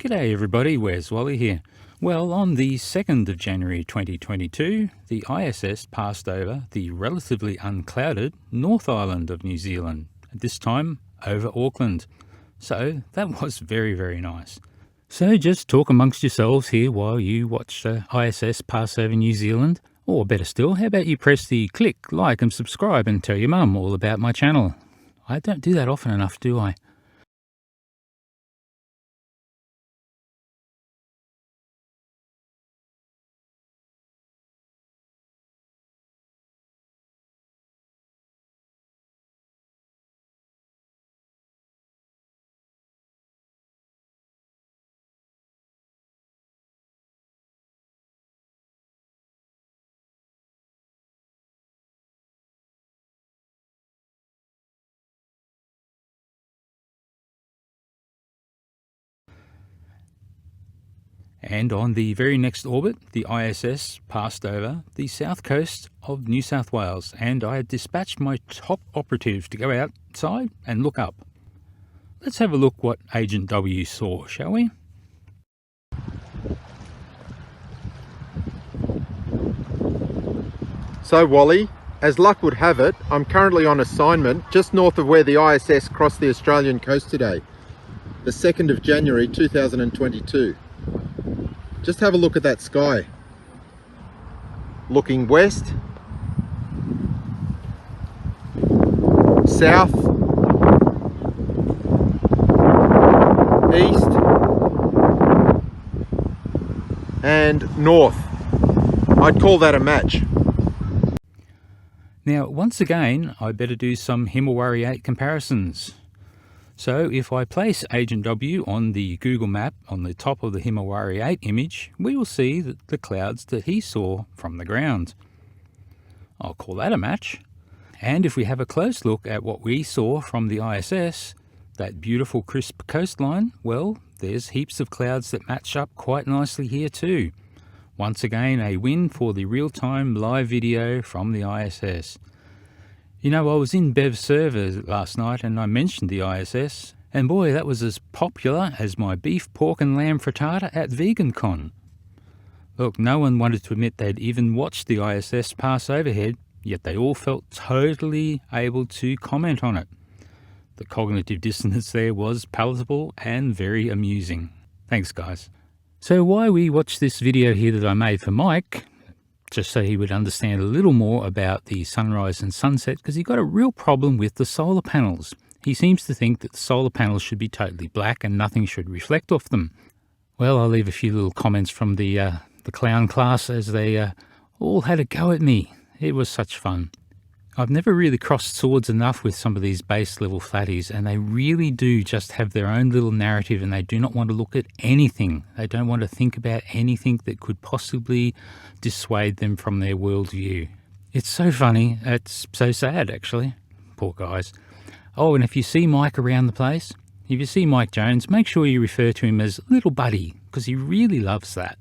G'day everybody, where's Wally here? Well, on the 2nd of January 2022, the ISS passed over the relatively unclouded North Island of New Zealand, this time over Auckland. So that was very, very nice. So just talk amongst yourselves here while you watch the ISS pass over New Zealand. Or better still, how about you press the click, like and subscribe and tell your mum all about my channel. I don't do that often enough, do I? And on the very next orbit, the ISS passed over the south coast of New South Wales, and I had dispatched my top operatives to go outside and look up. Let's have a look what Agent W saw, shall we? So Wally, as luck would have it, I'm currently on assignment just north of where the ISS crossed the Australian coast today, the 2nd of January 2022. Just have a look at that sky. Looking west, south, east, and north. I'd call that a match. Now, once again, I better do some Himawari 8 comparisons. So if I place Agent W on the Google map on the top of the Himawari 8 image, we will see the clouds that he saw from the ground. I'll call that a match. And if we have a close look at what we saw from the ISS, that beautiful crisp coastline, well, there's heaps of clouds that match up quite nicely here too. Once again, a win for the real-time live video from the ISS. You know, I was in Bev's server last night and I mentioned the ISS, and boy, that was as popular as my beef, pork and lamb frittata at VeganCon. Look, no one wanted to admit they'd even watched the ISS pass overhead, yet they all felt totally able to comment on it. The cognitive dissonance there was palatable and very amusing. Thanks, guys. So why we watched this video here that I made for Mike, just so he would understand a little more about the sunrise and sunset, because he got a real problem with the solar panels. He seems to think that the solar panels should be totally black and nothing should reflect off them. Well, I'll leave a few little comments from the clown class as they all had a go at me. It was such fun. I've never really crossed swords enough with some of these base level flatties, and they really do just have their own little narrative and they do not want to look at anything. They don't want to think about anything that could possibly dissuade them from their worldview. It's so funny. It's so sad, actually. Poor guys. Oh, and if you see Mike around the place, if you see Mike Jones, make sure you refer to him as Little Buddy, because he really loves that.